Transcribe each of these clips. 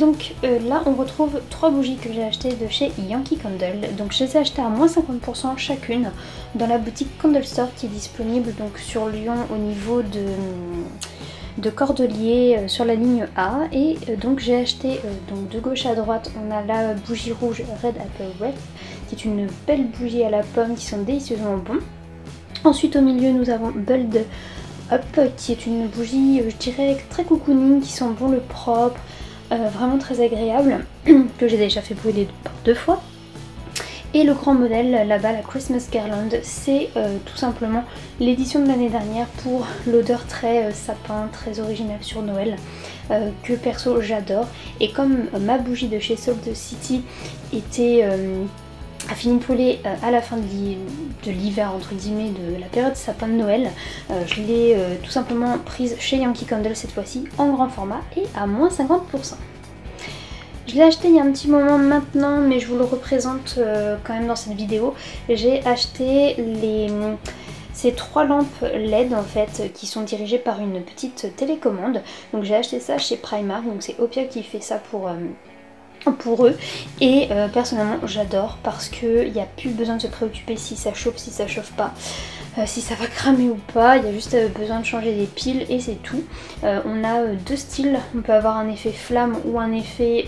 Donc là on retrouve 3 bougies que j'ai achetées de chez Yankee Candle. Donc je les ai achetées à moins 50% chacune dans la boutique Candle Store qui est disponible donc sur Lyon au niveau de Cordeliers sur la ligne A. Et donc j'ai acheté donc de gauche à droite, on a la bougie rouge Red Apple Wreath qui est une belle bougie à la pomme qui sont délicieusement bons. Ensuite au milieu nous avons Build Up qui est une bougie je dirais très cocooning qui sent bon le propre. Vraiment très agréable, que j'ai déjà fait brûler par 2 fois. Et le grand modèle là-bas, la Christmas Garland, c'est tout simplement l'édition de l'année dernière pour l'odeur très sapin, très originale sur Noël, que perso j'adore. Et comme ma bougie de chez Salt City était a fini de brûler à la fin de l'hiver entre guillemets, de la période sapin de Noël, je l'ai tout simplement prise chez Yankee Candle cette fois-ci en grand format et à moins 50%. Je l'ai acheté il y a un petit moment maintenant, mais je vous le représente quand même dans cette vidéo. J'ai acheté ces 3 lampes LED en fait qui sont dirigées par une petite télécommande. Donc j'ai acheté ça chez Primark, donc c'est Opia qui fait ça pour eux. Et personnellement j'adore parce qu'il n'y a plus besoin de se préoccuper si ça chauffe, si ça chauffe pas. Si ça va cramer ou pas, il y a juste besoin de changer des piles et c'est tout. On a 2 styles, on peut avoir un effet flamme ou un effet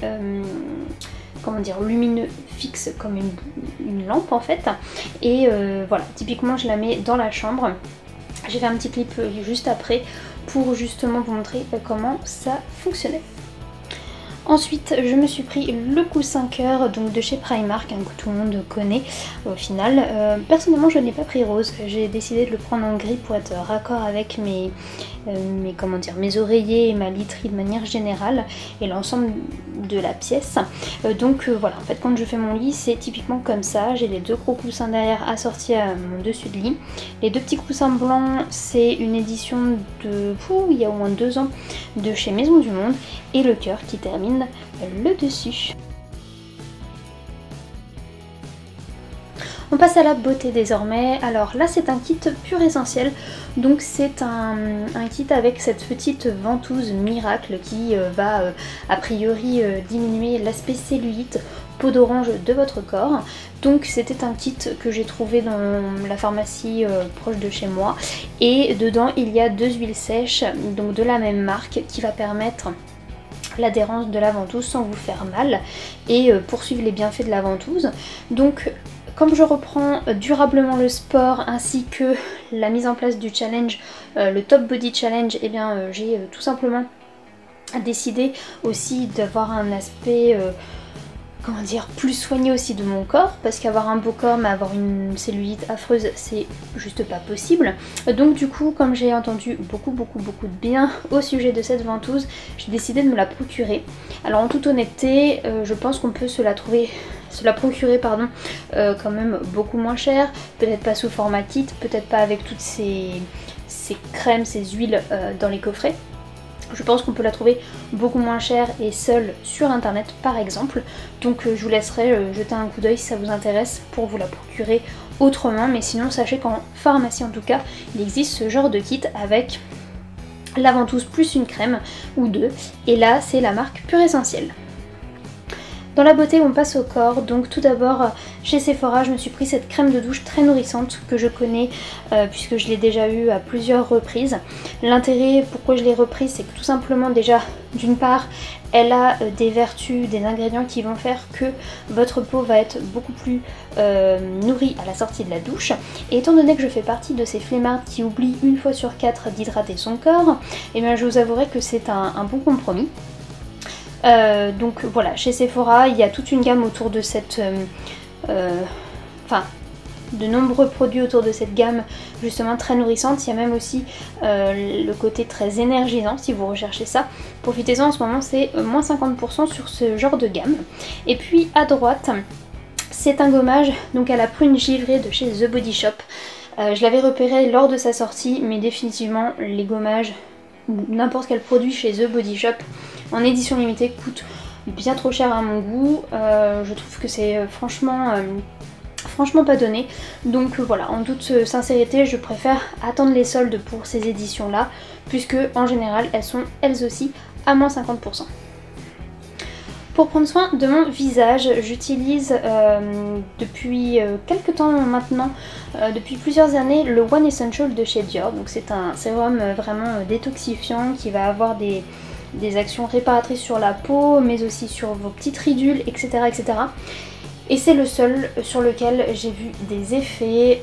comment dire, lumineux fixe comme une lampe en fait. Et voilà, typiquement je la mets dans la chambre. J'ai fait un petit clip juste après pour justement vous montrer comment ça fonctionnait. Ensuite je me suis pris le coussin cœur donc de chez Primark, que tout le monde connaît au final. Personnellement je n'ai pas pris rose, j'ai décidé de le prendre en gris pour être raccord avec mes oreillers et ma literie de manière générale et l'ensemble de la pièce. Donc voilà, en fait quand je fais mon lit c'est typiquement comme ça, j'ai les 2 gros coussins derrière assortis à mon dessus de lit. Les 2 petits coussins blancs c'est une édition de il y a au moins 2 ans de chez Maison du Monde et le cœur qui termine le dessus. On passe à la beauté désormais. Alors là c'est un kit pur essentiel, donc c'est un kit avec cette petite ventouse miracle qui va a priori diminuer l'aspect cellulite peau d'orange de votre corps. Donc c'était un kit que j'ai trouvé dans la pharmacie proche de chez moi et dedans il y a 2 huiles sèches donc de la même marque qui va permettre l'adhérence de la ventouse sans vous faire mal et poursuivre les bienfaits de la ventouse. Donc comme je reprends durablement le sport ainsi que la mise en place du challenge, le Top Body Challenge, et bien j'ai tout simplement décidé aussi d'avoir un aspect comment dire, plus soigné aussi de mon corps, parce qu'avoir un beau corps mais avoir une cellulite affreuse c'est juste pas possible. Donc du coup comme j'ai entendu beaucoup de bien au sujet de cette ventouse, j'ai décidé de me la procurer. Alors en toute honnêteté je pense qu'on peut se la procurer quand même beaucoup moins cher, peut-être pas sous format kit, peut-être pas avec toutes ces crèmes, ces huiles dans les coffrets. Je pense qu'on peut la trouver beaucoup moins chère et seule sur internet par exemple. Donc je vous laisserai jeter un coup d'œil si ça vous intéresse pour vous la procurer autrement. Mais sinon sachez qu'en pharmacie en tout cas il existe ce genre de kit avec la ventouse plus une crème ou 2. Et là c'est la marque Pur Essentiel. Dans la beauté on passe au corps, donc tout d'abord chez Sephora je me suis pris cette crème de douche très nourrissante que je connais puisque je l'ai déjà eue à plusieurs reprises. L'intérêt pourquoi je l'ai reprise c'est que tout simplement déjà d'une part elle a des vertus, des ingrédients qui vont faire que votre peau va être beaucoup plus nourrie à la sortie de la douche. Et étant donné que je fais partie de ces flemmards qui oublient 1 fois sur 4 d'hydrater son corps, et bien je vous avouerai que c'est un bon compromis. Donc voilà, chez Sephora il y a toute une gamme autour de cette de nombreux produits autour de cette gamme justement très nourrissante. Il y a même aussi le côté très énergisant si vous recherchez ça. Profitez-en, en ce moment c'est moins 50% sur ce genre de gamme. Et puis à droite c'est un gommage donc à la prune givrée de chez The Body Shop. Je l'avais repéré lors de sa sortie mais définitivement les gommages n'importe quel produit chez The Body Shop en édition limitée coûte bien trop cher à mon goût. Je trouve que c'est franchement pas donné. Donc voilà, en toute sincérité je préfère attendre les soldes pour ces éditions là puisque en général elles sont elles aussi à moins 50%. Pour prendre soin de mon visage, j'utilise depuis quelques temps maintenant, depuis plusieurs années, le One Essential de chez Dior. Donc c'est un sérum vraiment détoxifiant qui va avoir des actions réparatrices sur la peau, mais aussi sur vos petites ridules, etc. etc. Et c'est le seul sur lequel j'ai vu des effets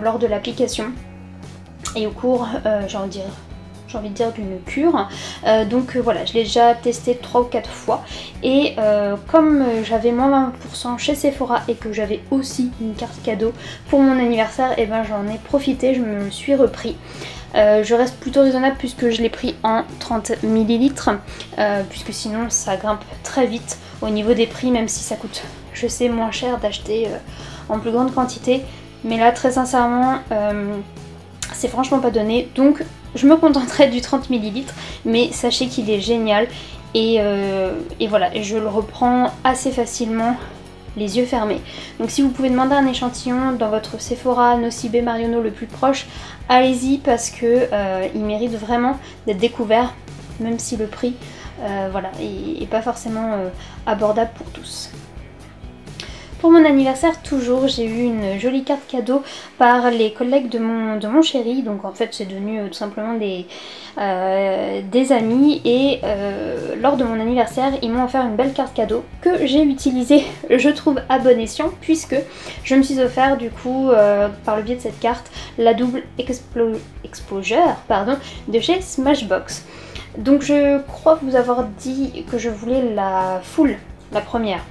lors de l'application et au cours, j'ai envie de dire d'une cure. Donc voilà, je l'ai déjà testé 3 ou 4 fois. Et comme j'avais moins 20% chez Sephora et que j'avais aussi une carte cadeau pour mon anniversaire, et ben j'en ai profité, je me le suis repris. Je reste plutôt raisonnable puisque je l'ai pris en 30 ml, puisque sinon ça grimpe très vite au niveau des prix, même si ça coûte, je sais, moins cher d'acheter en plus grande quantité. Mais là, très sincèrement, c'est franchement pas donné. Donc je me contenterai du 30 ml, mais sachez qu'il est génial. Et voilà, et je le reprends assez facilement les yeux fermés. Donc si vous pouvez demander un échantillon dans votre Sephora, Nocibé, Marionneau le plus proche, allez-y parce que il mérite vraiment d'être découvert, même si le prix voilà, est pas forcément abordable pour tous. Pour mon anniversaire, toujours, j'ai eu une jolie carte cadeau par les collègues de mon chéri. Donc en fait, c'est devenu tout simplement des amis. Et lors de mon anniversaire, ils m'ont offert une belle carte cadeau que j'ai utilisée, je trouve, à bon escient. Puisque je me suis offert, du coup, par le biais de cette carte, la double exposure de chez Smashbox. Donc je crois vous avoir dit que je voulais la full, la première,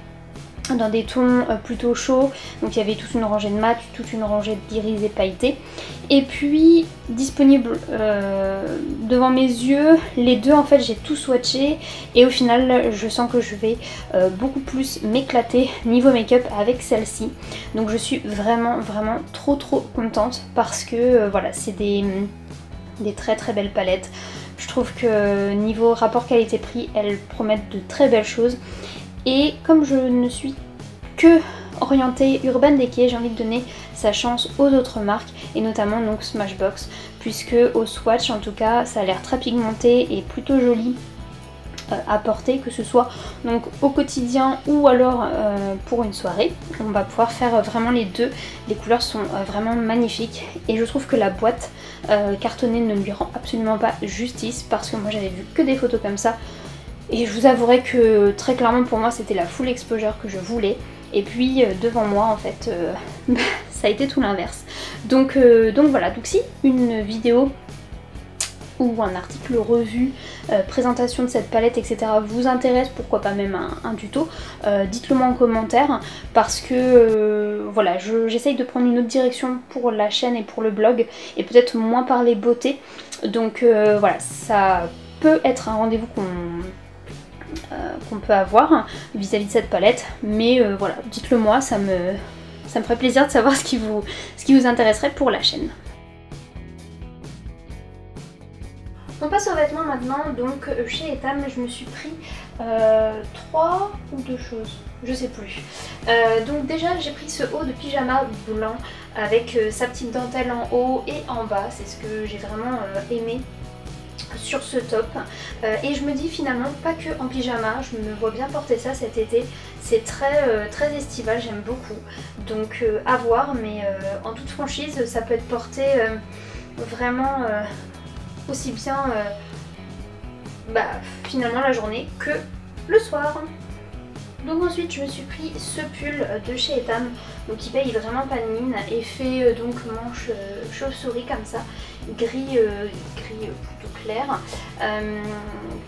dans des tons plutôt chauds. Donc il y avait toute une rangée de mat, toute une rangée d'irisés pailletés. Et puis disponible devant mes yeux, les deux en fait j'ai tout swatché. Et au final je sens que je vais beaucoup plus m'éclater niveau make-up avec celle-ci. Donc je suis vraiment trop contente parce que voilà, c'est des très belles palettes. Je trouve que niveau rapport qualité-prix, elles promettent de très belles choses. Et comme je ne suis que orientée Urban Decay, j'ai envie de donner sa chance aux autres marques et notamment donc Smashbox, puisque au swatch en tout cas ça a l'air très pigmenté et plutôt joli à porter, que ce soit donc au quotidien ou alors pour une soirée. On va pouvoir faire vraiment les deux. Les couleurs sont vraiment magnifiques et je trouve que la boîte cartonnée ne lui rend absolument pas justice parce que moi j'avais vu que des photos comme ça. Et je vous avouerai que très clairement pour moi c'était la full exposure que je voulais. Et puis devant moi en fait ça a été tout l'inverse. Donc voilà, donc si une vidéo ou un article revue, présentation de cette palette, etc. vous intéresse, pourquoi pas même un tuto, dites-le moi en commentaire parce que voilà, j'essaye de prendre une autre direction pour la chaîne et pour le blog et peut-être moins parler beauté. Donc voilà, ça peut être un rendez-vous qu'on peut avoir vis-à-vis de cette palette, mais voilà, dites-le moi, ça me ferait plaisir de savoir ce qui vous intéresserait pour la chaîne. On passe aux vêtements maintenant. Donc chez Etam je me suis pris 3 ou 2 choses, je sais plus. Donc déjà j'ai pris ce haut de pyjama blanc avec sa petite dentelle en haut et en bas, c'est ce que j'ai vraiment aimé sur ce top. Et je me dis finalement pas que en pyjama, je me vois bien porter ça cet été. C'est très estival, j'aime beaucoup. Donc à voir, mais en toute franchise ça peut être porté vraiment aussi bien finalement la journée que le soir. Donc ensuite je me suis pris ce pull de chez Etam, donc qui paye vraiment pas de mine et fait donc manche chauve-souris comme ça, gris plutôt clair,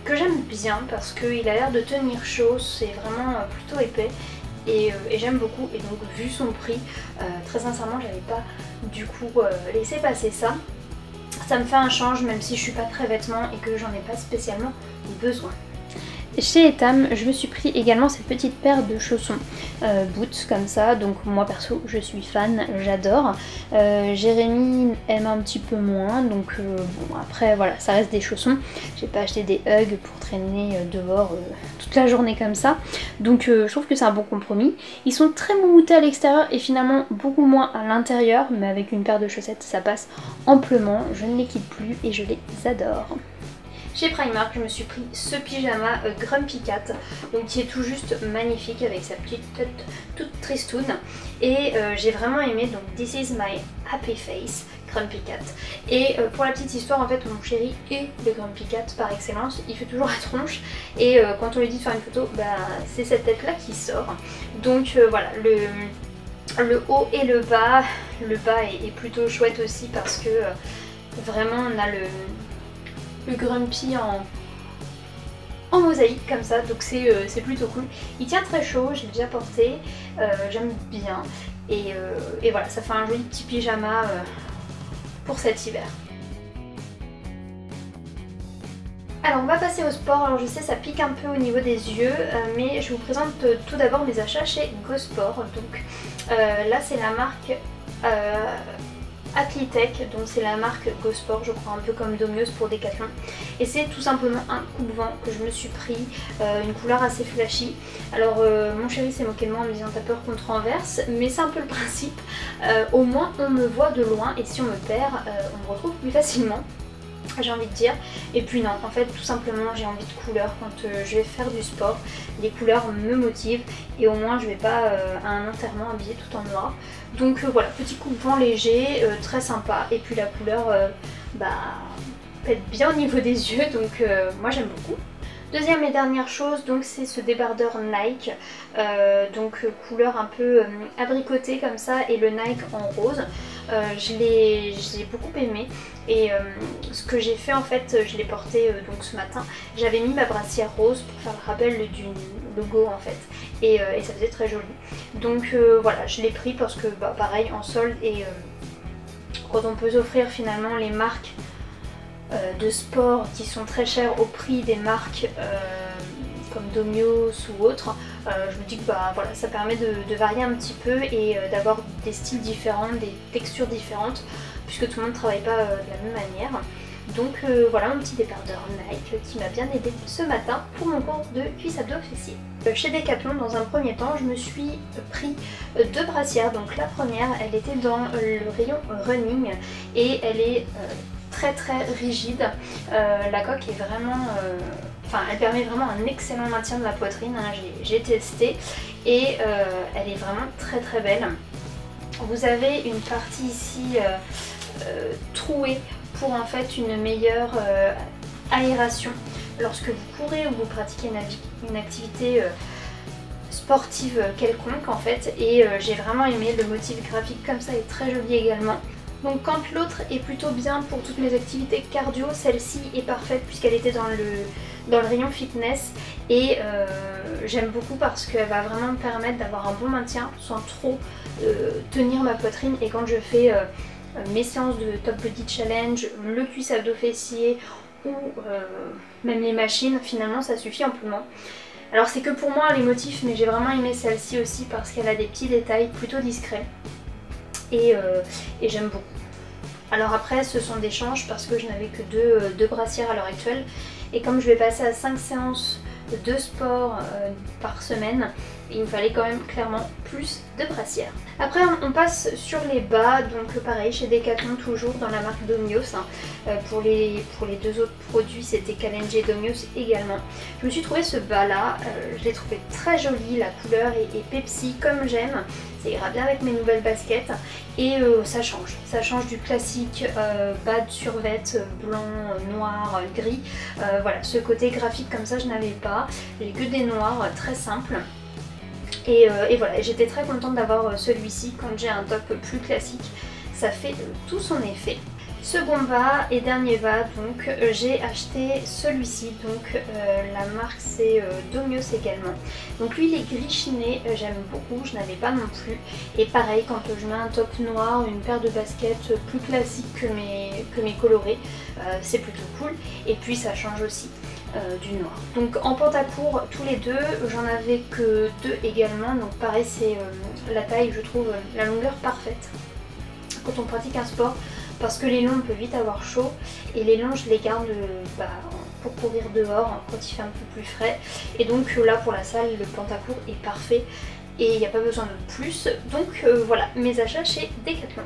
que j'aime bien parce qu'il a l'air de tenir chaud, c'est vraiment plutôt épais et j'aime beaucoup. Et donc vu son prix, très sincèrement j'avais pas du coup laissé passer ça. Ça me fait un change même si je suis pas très vêtements et que j'en ai pas spécialement besoin. Chez Etam, je me suis pris également cette petite paire de chaussons boots comme ça, donc moi perso je suis fan, j'adore. Jérémy aime un petit peu moins, donc bon après voilà, ça reste des chaussons. J'ai pas acheté des Ugg pour traîner dehors toute la journée comme ça, donc je trouve que c'est un bon compromis. Ils sont très moumoutés à l'extérieur et finalement beaucoup moins à l'intérieur, mais avec une paire de chaussettes ça passe amplement, je ne les quitte plus et je les adore. Chez Primark, je me suis pris ce pyjama Grumpy Cat, donc qui est tout juste magnifique avec sa petite tête toute tristoune. Et j'ai vraiment aimé, donc This is my happy face, Grumpy Cat. Et pour la petite histoire, en fait, mon chéri est le Grumpy Cat par excellence. Il fait toujours la tronche et quand on lui dit de faire une photo, bah, c'est cette tête là qui sort. Donc voilà, le haut et le bas. Le bas est plutôt chouette aussi parce que vraiment on a le Grumpy en mosaïque comme ça, donc c'est plutôt cool. Il tient très chaud, j'ai déjà porté, j'aime bien. Et voilà, ça fait un joli petit pyjama pour cet hiver. Alors on va passer au sport. Alors je sais ça pique un peu au niveau des yeux, mais je vous présente tout d'abord mes achats chez Go-Sport. Donc là c'est la marque Athlitech, donc c'est la marque Go-Sport, je crois un peu comme Domios pour Decathlon. Et c'est tout simplement un coupe-vent que je me suis pris, une couleur assez flashy. Alors mon chéri s'est moqué de moi en me disant t'as peur qu'on te renverse, mais c'est un peu le principe. Au moins on me voit de loin et si on me perd, on me retrouve plus facilement. J'ai envie de dire. Et puis non, en fait tout simplement j'ai envie de couleurs quand je vais faire du sport. Les couleurs me motivent et au moins je vais pas à un enterrement habillée tout en noir. Donc voilà, petit coupe-vent léger, très sympa. Et puis la couleur pète bien au niveau des yeux, donc moi j'aime beaucoup. Deuxième et dernière chose, donc c'est ce débardeur Nike, donc couleur un peu abricotée comme ça et le Nike en rose. Je l'ai beaucoup aimé et ce que j'ai fait en fait, je l'ai porté donc ce matin. J'avais mis ma brassière rose pour faire le rappel du logo en fait et ça faisait très joli. Donc voilà, je l'ai pris parce que pareil en solde et quand on peut s'offrir finalement les marques de sport qui sont très chères au prix des marques comme Domios ou autres, je me dis que voilà, ça permet de varier un petit peu et d'avoir des styles différents, des textures différentes, puisque tout le monde ne travaille pas de la même manière. Donc voilà mon petit débardeur Nike qui m'a bien aidé ce matin pour mon cours de cuisse abdos fessiers. Chez Decathlon, dans un premier temps, je me suis pris deux brassières. Donc la première, elle était dans le rayon running et elle est très rigide. La coque est vraiment... elle permet vraiment un excellent maintien de la poitrine, hein. J'ai testé et elle est vraiment très belle. Vous avez une partie ici trouée pour en fait une meilleure aération lorsque vous courez ou vous pratiquez une activité sportive quelconque en fait. Et j'ai vraiment aimé le motif graphique comme ça, est très joli également. Donc quand l'autre est plutôt bien pour toutes mes activités cardio, celle-ci est parfaite puisqu'elle était dans le rayon fitness et j'aime beaucoup parce qu'elle va vraiment me permettre d'avoir un bon maintien sans trop tenir ma poitrine. Et quand je fais mes séances de Top Body Challenge, le cuisse abdos fessier ou même les machines, finalement ça suffit amplement. Alors c'est que pour moi les motifs, mais j'ai vraiment aimé celle-ci aussi parce qu'elle a des petits détails plutôt discrets. Et j'aime beaucoup. Alors après ce sont des changes parce que je n'avais que deux brassières à l'heure actuelle et comme je vais passer à 5 séances de sport par semaine, il me fallait quand même clairement plus de brassières. Après on passe sur les bas, donc pareil chez Decathlon toujours dans la marque Domios, hein. Pour les deux autres produits c'était Kalenji et Domios également. Je me suis trouvé ce bas là, je l'ai trouvé très joli, la couleur est Pepsi comme j'aime, ça ira bien avec mes nouvelles baskets et ça change du classique bas de survêt blanc, noir, gris. Voilà, ce côté graphique comme ça je n'avais pas, j'ai que des noirs très simples. Et voilà, j'étais très contente d'avoir celui-ci quand j'ai un top plus classique, ça fait tout son effet. Second bas et dernier bas, donc j'ai acheté celui-ci, donc la marque c'est Domios également. Donc lui il est gris chiné, j'aime beaucoup, je n'avais pas non plus. Et pareil, quand je mets un top noir, une paire de baskets plus classique que mes colorés, c'est plutôt cool. Et puis ça change aussi du noir. Donc en pantacourt tous les deux, j'en avais que deux également, donc pareil c'est la taille, je trouve la longueur parfaite quand on pratique un sport, parce que les longs on peut vite avoir chaud et les longs je les garde pour courir dehors quand il fait un peu plus frais. Et donc là pour la salle le pantacourt est parfait et il n'y a pas besoin de plus. Donc voilà mes achats chez Decathlon.